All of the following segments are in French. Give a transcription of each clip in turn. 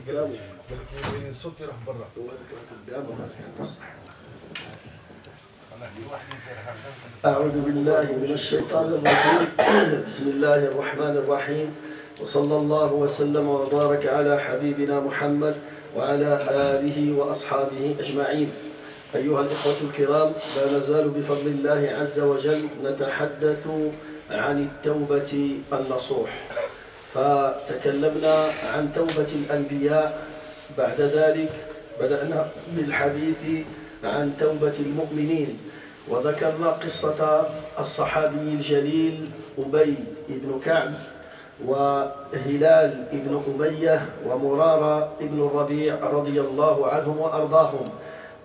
الصوت يروح برا. أعوذ بالله من الشيطان الرجيم. بسم الله الرحمن الرحيم، وصلى الله وسلم وبارك على حبيبنا محمد وعلى آله وأصحابه أجمعين. أيها الإخوة الكرام، لا نزال بفضل الله عز وجل نتحدث عن التوبة النصوح. فتكلمنا عن توبة الأنبياء، بعد ذلك بدأنا بالحديث عن توبة المؤمنين، وذكرنا قصة الصحابي الجليل أبي بن كعب وهلال بن أمية ومرارة بن الربيع رضي الله عنهم وأرضاهم.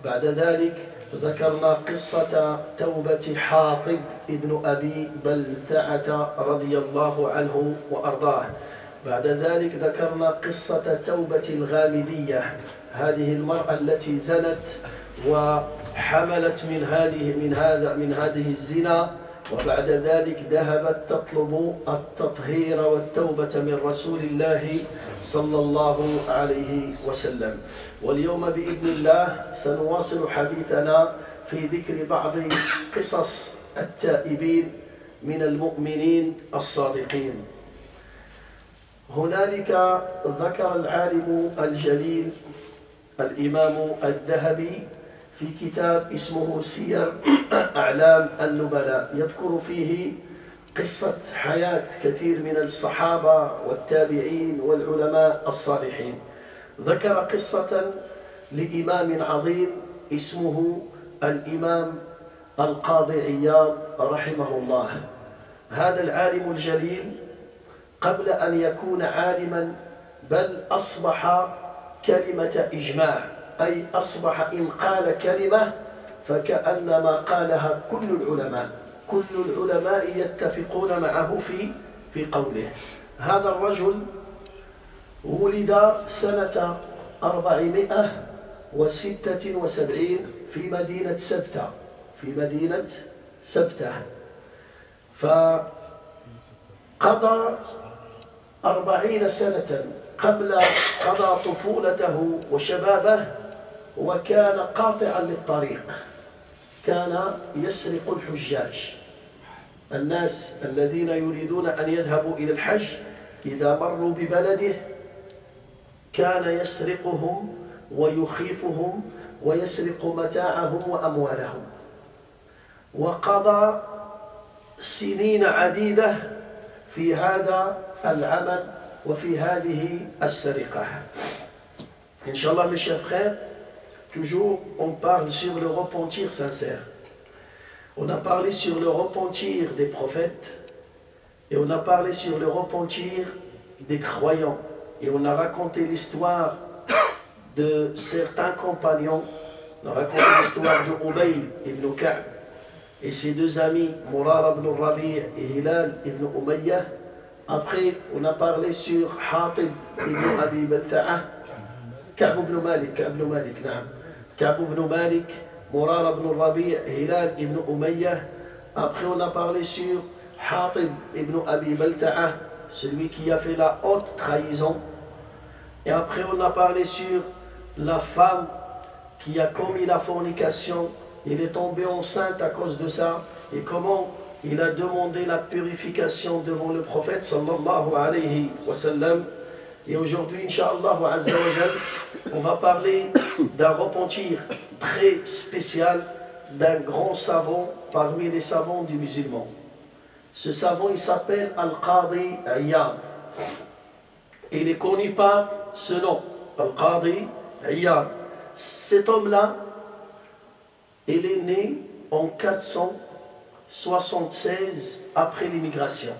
بعد ذلك ذكرنا قصة توبة حاطب بن أبي بلتعة رضي الله عنه وأرضاه. بعد ذلك ذكرنا قصة توبة الغامدية، هذه المرأة التي زنت وحملت من هذه الزنا، وبعد ذلك ذهبت تطلب التطهير والتوبة من رسول الله صلى الله عليه وسلم. واليوم بإذن الله سنواصل حديثنا في ذكر بعض قصص التائبين من المؤمنين الصادقين. هنالك ذكر العالم الجليل الإمام الذهبي في كتاب اسمه سير أعلام النبلاء، يذكر فيه قصة حياة كثير من الصحابة والتابعين والعلماء الصالحين. ذكر قصة لإمام عظيم اسمه الإمام القاضي عياض رحمه الله. هذا العالم الجليل قبل أن يكون عالما بل أصبح كلمة إجماع، أي أصبح إن قال كلمة فكأنما قالها كل العلماء، كل العلماء يتفقون معه في قوله. هذا الرجل ولد سنة 476 في مدينة سبتة، فقضى 40 سنة قبل قضى طفولته وشبابه، وكان قاطعا للطريق، كان يسرق الحجاج. الناس الذين يريدون أن يذهبوا إلى الحج إذا مروا ببلده كان يسرقهم ويخيفهم ويسرق متاعهم وأموالهم، وقضى سنين عديدة في هذا العمل وفي هذه السرقة. Inch'Allah, mes chers frères, toujours on parle sur le repentir sincère. On a parlé sur le repentir des prophètes et on a parlé sur le repentir des croyants, et on a raconté l'histoire de certains compagnons. On a raconté l'histoire de Ubay ibn Ka'b et ses deux amis Murara ibn Rabi' et Hilal ibn Umayyah. Après, on a parlé sur Hatib ibn Abi Balta'a, Ka'b ibn Malik, Murara ibn Rabi', Hilal ibn Umayyah. Après, on a parlé sur Hatib ibn Abi Balta'a, celui qui a fait la haute trahison. Et après, on a parlé sur la femme qui a commis la fornication. Il est tombé enceinte à cause de ça, et comment il a demandé la purification devant le prophète sallallahu alayhi wa sallam. Et aujourd'hui, Inch'Allah Azza wa Jal, on va parler d'un repentir très spécial d'un grand savant parmi les savants du musulman. Ce savant, il s'appelle Al-Qadi Iyad. Il est connu par ce nom, Al-Qadi Iyad. Cet homme-là, il est né en 476 après l'immigration.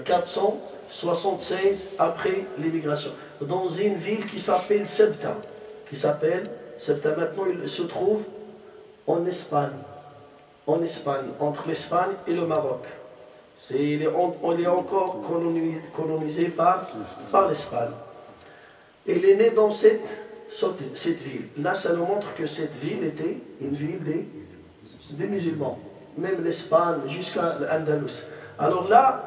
476 après l'immigration. Dans une ville qui s'appelle Sebta. Maintenant, il se trouve en Espagne. Entre l'Espagne et le Maroc. On est encore colonisé par l'Espagne. Il est né dans cette ville. Là, ça nous montre que cette ville était une ville des musulmans. Même l'Espagne jusqu'à l'Andalous. Alors là,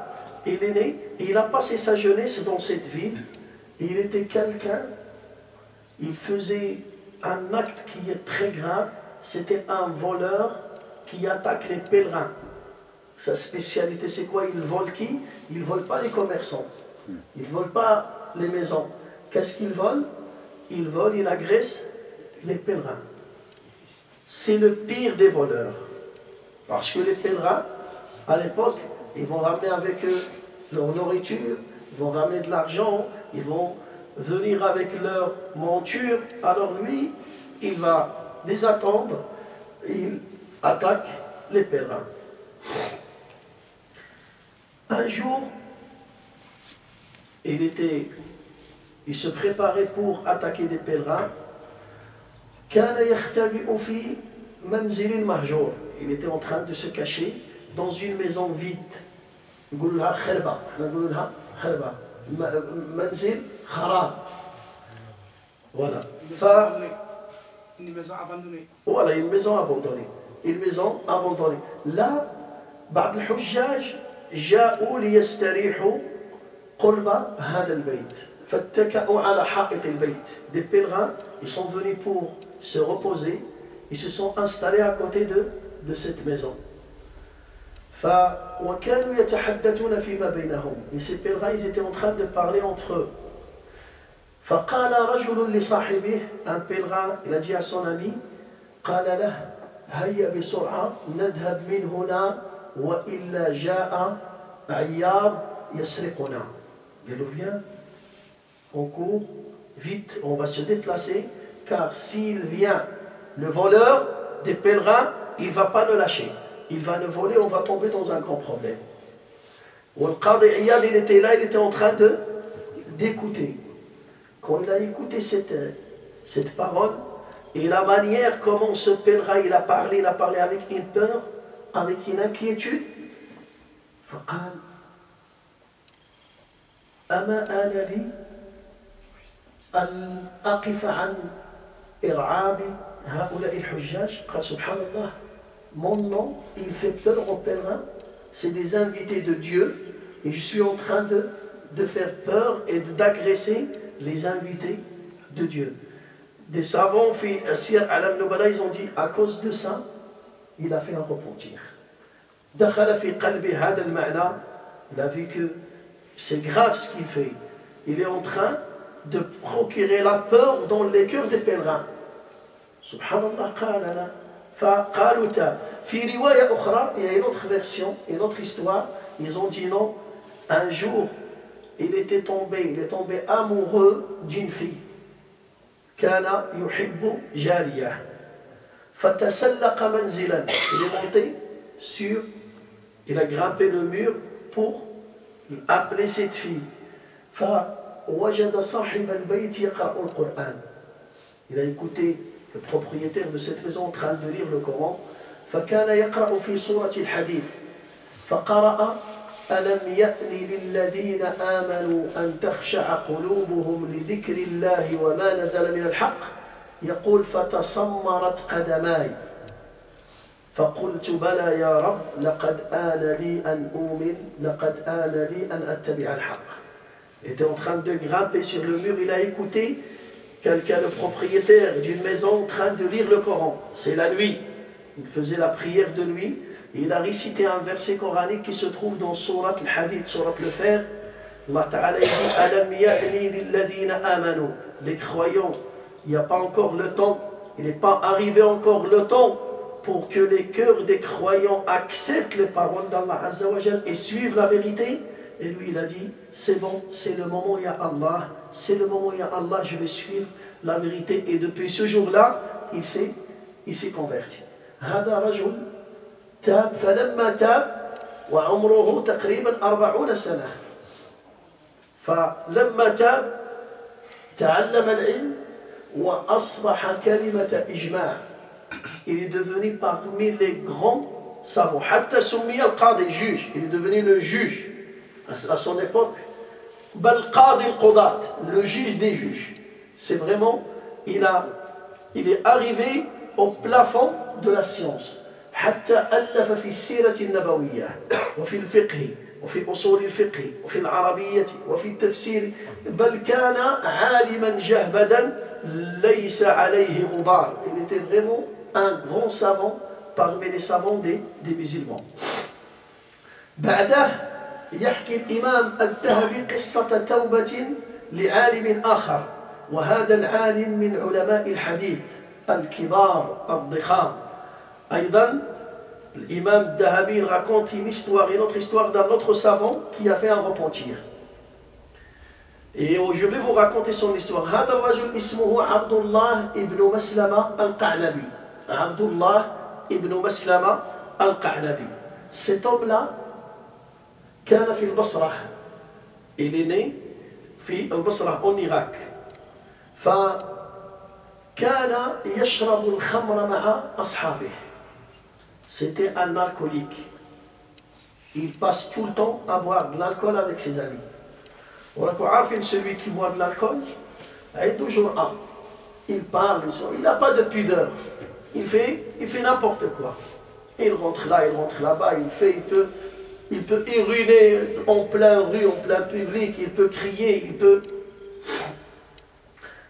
il est né et il a passé sa jeunesse dans cette ville. Il était quelqu'un, il faisait un acte qui est très grave, c'était un voleur qui attaque les pèlerins. Sa spécialité, c'est quoi? Il vole qui? Il ne vole pas les commerçants, il ne vole pas les maisons. Qu'est-ce qu'il vole? Il vole, il agresse les pèlerins. C'est le pire des voleurs. Parce que les pèlerins, à l'époque, ils vont ramener avec eux leur nourriture, ils vont ramener de l'argent, ils vont venir avec leur monture. Alors lui, il va les attendre, il attaque les pèlerins. Un jour, il se préparait pour attaquer des pèlerins. Il était en train de se cacher dans une maison vide. Voilà. Une maison abandonnée. Voilà, une maison abandonnée. Une maison abandonnée. Là, بعض الحجاج جاءوا ليستريحوا قرب هذا البيت فاتكأوا على حائط البيت. Des pèlerins, ils sont venus pour se reposer, ils se sont installés à côté de cette maison. وكانوا يتحدثون فيما بينهم. Et ces pèlerins, ils étaient en train de parler entre eux. فقال رجل لصاحبه, un pèlerin, il a dit à son ami, قال له هيا بسرعة نذهب من هنا وإلا جاء عيار يسرقنا. Il dit, viens, on court, vite, on va se déplacer, car s'il vient, le voleur des pèlerins, il ne va pas le lâcher. Il va le voler, on va tomber dans un grand problème. Al-Qadi Iyad, il était là, il était en train d'écouter. Quand il a écouté cette parole, et la manière comment ce pèlerin il a parlé avec une peur, avec une inquiétude, فقال أما آن لي أن أقف عن إرعاب هؤلاء الحجاج. قال سبحان الله, mon nom il fait peur aux pèlerins, c'est des invités de Dieu et je suis en train de faire peur et d'agresser les invités de Dieu. Des savants, Sir Alam Nubala, ils ont dit à cause de ça, il a fait un repentir. دخل في قلبي هذا المعنى, il a vu que c'est grave ce qu'il fait. Il est en train de procurer la peur dans les cœurs des pèlerins. Subhanallah, فقالوا في رواية أخرى, il y a une autre version, une autre histoire, ils ont dit non, un jour il est tombé amoureux d'une fille. كان يحب جارية فتسلق منزلا. Il est monté il a grimpé le mur pour appeler cette fille. فوجد صاحب البيت يقرأ القرآن. Il a écouté le propriétaire de cette maison en train de lire le Coran. فكان يقرأ في سورة الحديد فقرأ ألم يأن للذين آمنوا أن تخشع قلوبهم لذكر الله وما نزل من الحق يقول فتسمرت قدماي فقلت بلى يا رب لقد آن لي أن أؤمن لقد آن لي أن أتبع الحق. Il était en train de grimper sur le mur, il a écouté quelqu'un, le propriétaire d'une maison, en train de lire le Coran. C'est la nuit, il faisait la prière de nuit. Et il a récité un verset coranique qui se trouve dans Surat al-Hadid, Surat le Fer. Allah Ta'ala dit Alam ya'ni lilladhina amanu. Les croyants, il n'y a pas encore le temps, il n'est pas arrivé encore le temps pour que les cœurs des croyants acceptent les paroles d'Allah Azza wa Jal et suivent la vérité. Et lui il a dit c'est bon, c'est le moment, ya Allah, c'est le moment, ya Allah, je vais suivre la vérité. Et depuis ce jour-là, il s'est converti. Hada rajul تاب فلما تاب وعمره تقريبا 40 سنة فلما تاب تعلم العلم وأصبح كلمة إجماع. Il est devenu parmi les grands savants. حتى سمي القاضي juge. Il est devenu le juge à son époque. بل قاضي القضاة, le juge des juges. C'est vraiment, il est arrivé au plafond de la science. حتى ألف في السيرة النبوية وفي الفقه وفي أصول الفقه وفي العربية وفي التفسير بل كان عالما جهبدا ليس عليه غبار. Il était vraiment un grand savant parmi les savants des musulmans. بعده يحكي الإمام الذهبي قصة توبة لعالم آخر، وهذا العالم من علماء الحديث الكبار الضخام. أيضا l'imam Dahabi raconte une autre histoire d'un autre savant qui a fait un repentir. Et je vais vous raconter son histoire. هذا الرجل اسمه عبد الله ابن مسلمة القعنبي. عبد الله ابن مسلمة القعنبي. Cet homme-là كان في البصرة. Il est né في البصرة en Irak. فكان يشرب الخمر مع أصحابه. C'était un alcoolique. Il passe tout le temps à boire de l'alcool avec ses amis. Celui qui boit de l'alcool, il parle, il n'a pas de pudeur. Il fait n'importe quoi. Il rentre là, il rentre là-bas, il peut uriner en plein rue, en plein public, il peut crier, il peut...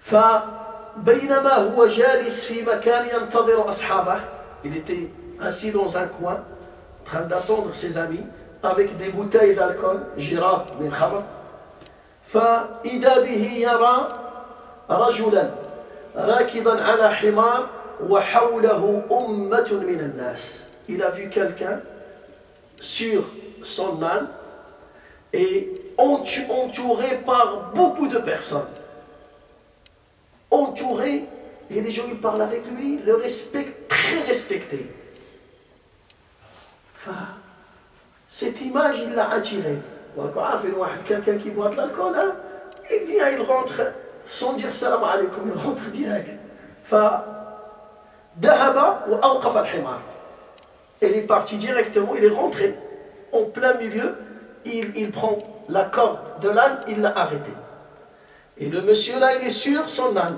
فبينما هو جالس في مكان ينتظر أصحابه. Il était assis dans un coin, en train d'attendre ses amis, avec des bouteilles d'alcool, جراب من خمر. فإذا به يرى رجلا راكبا على حمار وحوله أمة من الناس. Il a vu quelqu'un sur son âne et entouré par beaucoup de personnes. Entouré, et les gens ils parlent avec lui, le respectent, très respecté. Cette image, il l'a attiré. Quelqu'un qui boit de l'alcool, hein, il vient, il rentre sans dire salam alaykoum, il rentre direct. Il est parti directement, il est rentré en plein milieu, il prend la corde de l'âne, il l'a arrêté. Et le monsieur là, il est sur son âne.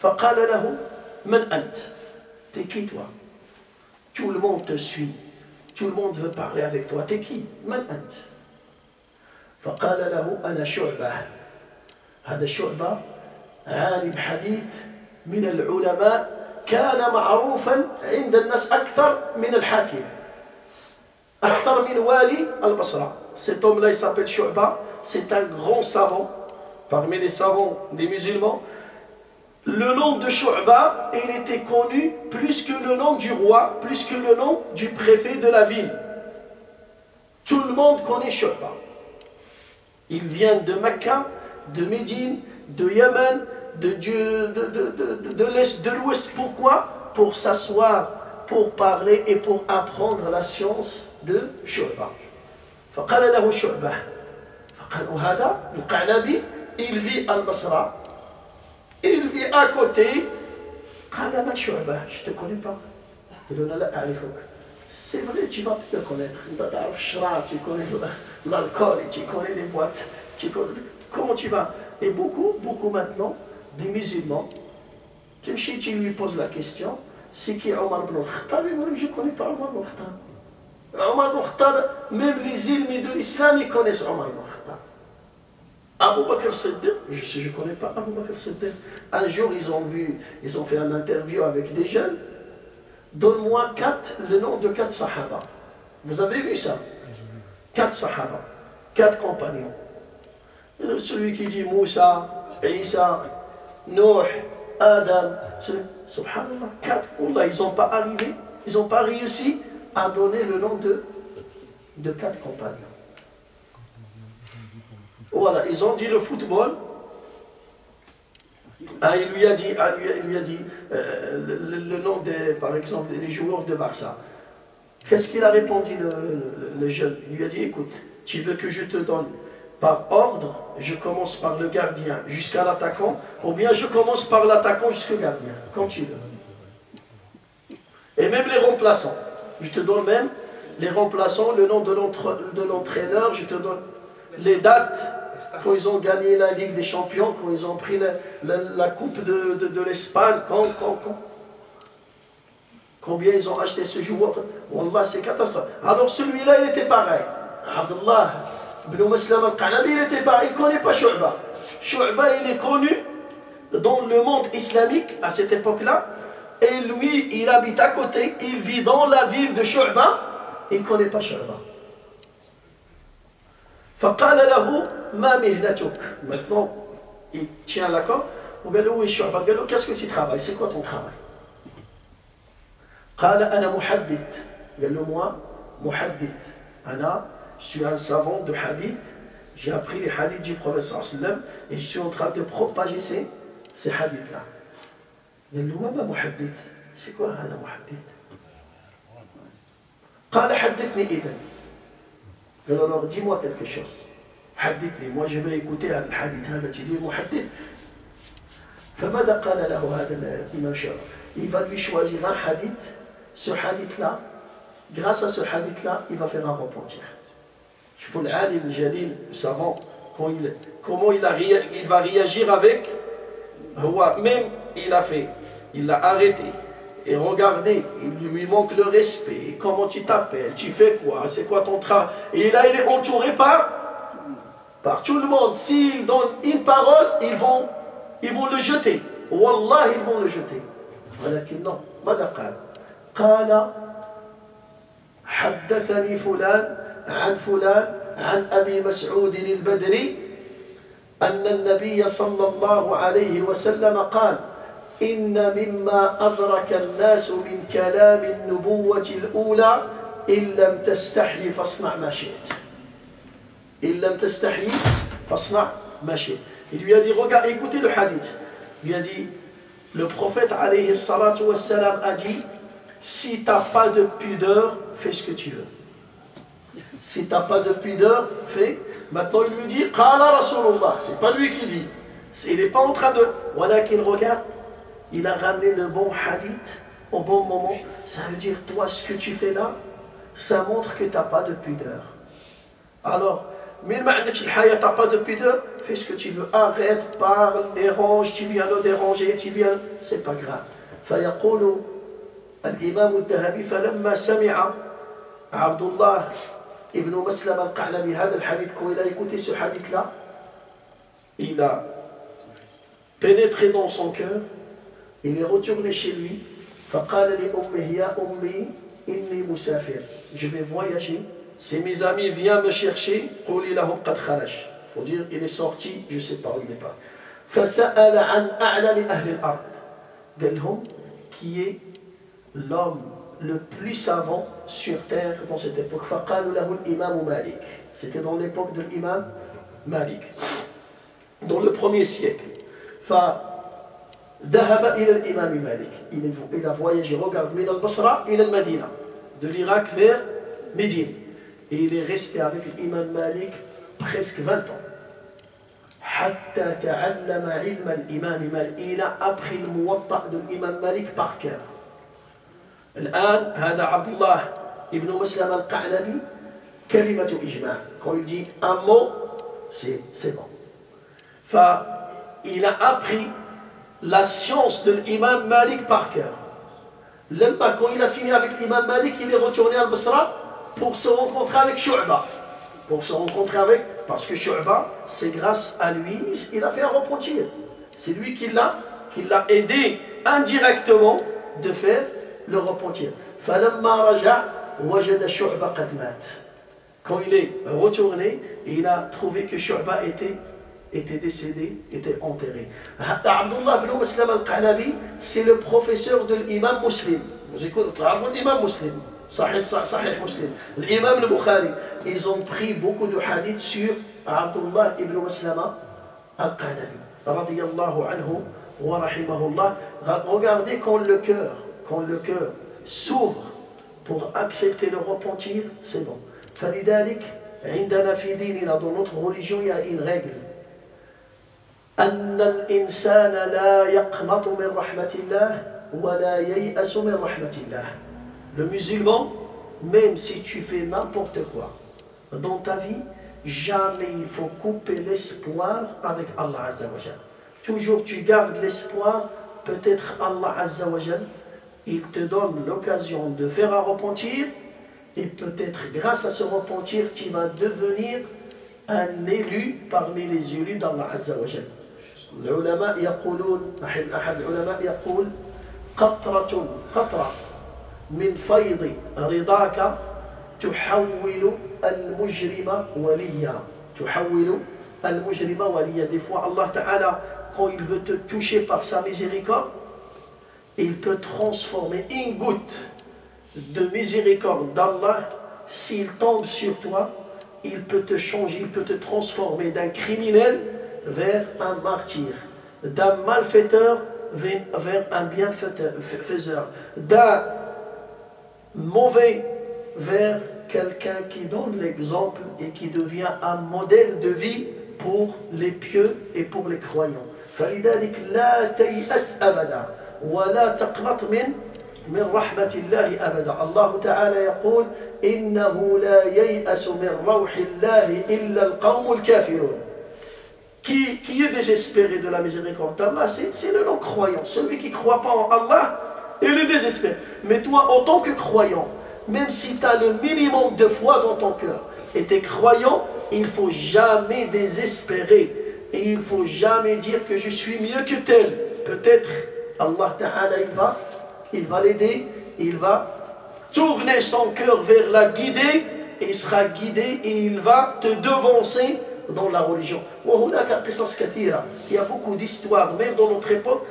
فقال له من أنت? T'es qui toi? Tout le monde te suit. Tout le monde veut parler avec toi. T'es qui? من أنت? فقال له أنا شعبة. هذا شعبة عالم حديث من العلماء كان معروفا عند الناس أكثر من الحاكم. أكثر من والي البصرة. Cet homme-là, il s'appelle Shu'ba. C'est un grand savant. Parmi les savants des musulmans, le nom de Shu'ba, il était connu plus que le nom du roi, plus que le nom du préfet de la ville. Tout le monde connaît Shu'ba. Il vient de Mecca, de Médine, de Yémen, de l'Est, de l'Ouest. Pourquoi? Pour s'asseoir, pour parler et pour apprendre la science de Shu'ba. فقال له شعبة فقال هذا القعنبي il vit à Basra, il vit à côté. قال من شعبة? Je ne te connais pas. Il dit لا أعرفك. C'est vrai, tu vas te connaître. Tu connais l'alcool, tu connais les boîtes. Comment tu vas? Et beaucoup maintenant, des musulmans, tu lui poses la question, c'est qui Omar ibn al-Khattab? Je ne connais pas Omar ibn al-Khattab. Omar ibn al-Khattab, même les ennemis de l'islam, ils connaissent Omar ibn al-Khattab. Abu Bakr Siddiq, je ne connais pas Abu Bakr Siddiq. Un jour, ils ont fait une interview avec des jeunes. Donne-moi le nom de 4 sahaba. Vous avez vu ça? 4 sahaba, 4 compagnons. Celui qui dit Moussa, Isa, Nuh, Adam, subhanallah, 4. Wallah, ils n'ont pas arrivé, ils n'ont pas réussi à donner le nom de 4 compagnons. Voilà, ils ont dit le football. Ah, il lui a dit le nom par exemple des joueurs de Barça. Qu'est-ce qu'il a répondu le jeune? Il lui a dit écoute, tu veux que je te donne par ordre, je commence par le gardien jusqu'à l'attaquant, ou bien je commence par l'attaquant jusqu'au gardien, comme tu veux. Et même les remplaçants, je te donne même les remplaçants, le nom de l'entraîneur, je te donne les dates. Quand ils ont gagné la Ligue des Champions, quand ils ont pris la Coupe de l'Espagne, combien ils ont acheté ce joueur. Wallah, c'est catastrophe. Alors celui-là, il était pareil. Abdullah ibn Maslam al-Qanabi, il ne connaît pas Shu'ba. Shu'ba, il est connu dans le monde islamique à cette époque-là. Et lui, il habite à côté, il vit dans la ville de Shu'ba, il ne connaît pas Shu'ba. فقال له ما مهنتك. Maintenant, il tient la corde. On va lui dire, oui, Shu'ba. Il dit, qu'est-ce que tu travailles? C'est quoi ton travail? قال أنا محدث. Il dit, moi, محدث. Je suis un savant de hadith. J'ai appris les hadiths du prophète sallam et je suis en train de propager ces hadiths-là. Il dit, moi, محدث. C'est quoi أنا محدث? قال حدثني إذا. Alors dis-moi quelque chose. حدثني. Moi je vais écouter le hadith. هذا تدير محدث. فماذا قال له هذا الإمام شعبة? Il va lui choisir un hadith. Ce hadith-là, grâce à ce hadith-là, il va faire un repentir. Je faut l'alim, le jalil, le savant, comment il va réagir avec. Même il l'a arrêté. Et regardez, il lui manque le respect. Comment tu t'appelles? Tu fais quoi? C'est quoi ton travail? Et là, il est entouré par tout le monde. S'il donne une parole, ils vont le jeter. Wallah, ils vont le jeter. ولكن non. ماذا قال؟ قال حدثني فلان عن فلان عن أبي مسعود البدري أن النبي صلى الله عليه وسلم قال إن مما أدرك الناس من كلام النبوة الأولى إن لم تستحي فاصنع ما شئت. إن لم تستحي فاصنع ما شئت. Il lui a dit, regarde, écoutez le hadith. Il lui a dit, le prophète alayhi salatu wassalam a dit, si tu n'as pas de pudeur, fais ce que tu veux. Si tu n'as pas de pudeur, fais. Maintenant il lui dit, Qala Rasulullah. C'est pas lui qui dit. Il n'est pas en train de. Voilà qu'il regarde. Il a ramené le bon hadith au bon moment. Ça veut dire, toi, ce que tu fais là, ça montre que tu n'as pas de pudeur. Alors, mais tu n'as pas de pudeur, fais ce que tu veux. Arrête, parle, dérange, tu viens le déranger, tu viens. C'est pas grave. فيقول الإمام الذهبي فلما سمع عبد الله ابن مسلم القعنبي هذا الحديث quand il a écouté ce hadith là, il a pénétré dans son cœur. Il est retourné chez lui. فقال لأمه يا أمي إني مسافر. Je vais voyager. Si mes amis viennent me chercher, قولي لهم قد خرج. Faut dire il est sorti, je sais pas où il est pas. فسأل عن أعلم أهل الأرض. قال لهم qui est l'homme le plus savant sur terre dans cette époque. فقالوا له الإمام مالك. C'était dans l'époque de l'imam Malik. Dans le premier siècle. ذهب إلى الإمام مالك. Il a voyagé, regarde, من البصرة إلى المدينة. De l'Irak vers Médine. Et il est resté avec l'imam Malik presque 20 ans. حتى تعلم علم الإمام مالك. Il a appris le muwatta de l'imam Malik par cœur. الآن هذا عبد الله ابن مسلم القعنبي كلمة إجماع. Quand il dit un mot, c'est bon. Il a appris la science de l'imam Malik par cœur. Quand il a fini avec l'imam Malik, il est retourné à Basra pour se rencontrer avec Shu'ba. Parce que Shu'ba, c'est grâce à lui, il a fait un repentir. C'est lui qui l'a aidé indirectement de faire le repentir. Quand il est retourné, il a trouvé que Shu'ba était décédé, était enterré. Abdullah ibn Maslam al-Qanabi, c'est le professeur de l'imam Muslim. Vous écoutez, l'imam Muslim, Sahih Muslim, l'imam al-Bukhari. Ils ont pris beaucoup de hadiths sur Abdullah ibn Maslam al-Qanabi. Radiyallahu anhu wa rahimahullah. Regardez quand le cœur s'ouvre pour accepter le repentir, c'est bon. فلذلك عندنا في ديننا dans notre religion il y a une règle. أن الإنسان لا يقنط من رحمة الله ولا ييأس من رحمة الله. Le musulman, même si tu fais n'importe quoi dans ta vie, jamais il faut couper l'espoir avec Allah Azza wa Jal. Toujours tu gardes l'espoir, peut-être Allah Azza wa Jal, il te donne l'occasion de faire un repentir et peut-être grâce à ce repentir, tu vas devenir un élu parmi les élus d'Allah Azza wa Jal. العلماء يقولون أحد العلماء يقول قطرة من فيض رضاك تحول المجرم وليا. تحول المجرم وليا. Des fois Allah Ta'ala, quand il veut te toucher par sa miséricorde, il peut transformer une goutte de miséricorde d'Allah. S'il tombe sur toi, il peut te changer, il peut te transformer d'un criminel vers un martyr, d'un malfaiteur vers un bienfaiseur, d'un mauvais vers quelqu'un qui donne l'exemple et qui devient un modèle de vie pour les pieux et pour les croyants. فلذلك لا تيأس أبدا ولا تقنط من رحمة الله أبدا. الله تعالى يقول إنه لا ييأس من روح الله إلا القوم الكافرون. Qui est désespéré de la miséricorde d'Allah, c'est le non-croyant. Celui qui ne croit pas en Allah, il est désespéré. Mais toi, en tant que croyant, même si tu as le minimum de foi dans ton cœur, et tu es croyant, il ne faut jamais désespérer. Et il ne faut jamais dire que je suis mieux que tel. Peut-être Allah Ta'ala, il va l'aider, il va tourner son cœur vers la guider, et il sera guidé, et il va te devancer dans la religion. Il y a beaucoup d'histoires, même dans notre époque,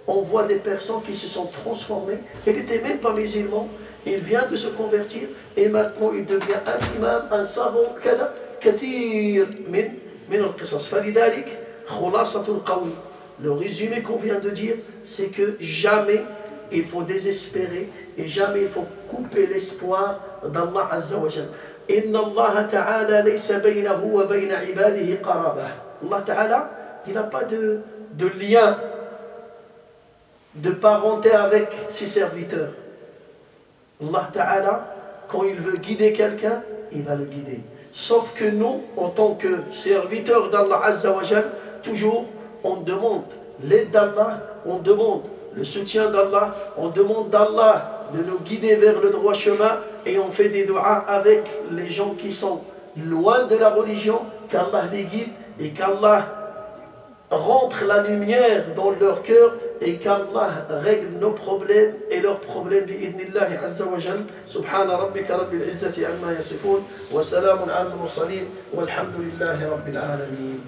on voit des personnes qui se sont transformées, ils n'étaient même pas musulmans, il vient de se convertir, et maintenant il devient un imam, un savant, كثير من القصص. فلذلك خلاصة القول, le résumé qu'on vient de dire, c'est que jamais il faut désespérer et jamais il faut couper l'espoir d'Allah Azza wa Jal. Inna Allah Ta'ala laysa baynahu wa bayna ibadihi qarabah. Allah Ta'ala, il n'a pas de lien, de parenté avec ses serviteurs. Allah Ta'ala, quand il veut guider quelqu'un, il va le guider. Sauf que nous, en tant que serviteurs d'Allah Azza wa Jal, toujours on demande l'aide d'Allah, on demande le soutien d'Allah, on demande d'Allah de nous guider vers le droit chemin, et on fait des doigts avec les gens qui sont loin de la religion, qu'Allah les guide et qu'Allah rentre la lumière dans leur cœur et qu'Allah règle nos problèmes et leurs problèmes bi'idnillahi azza wa jal. Subhana rabbika rabbil izzati amma yasifun wa salamun ala al-mursalin walhamdulillahi rabbil alamin.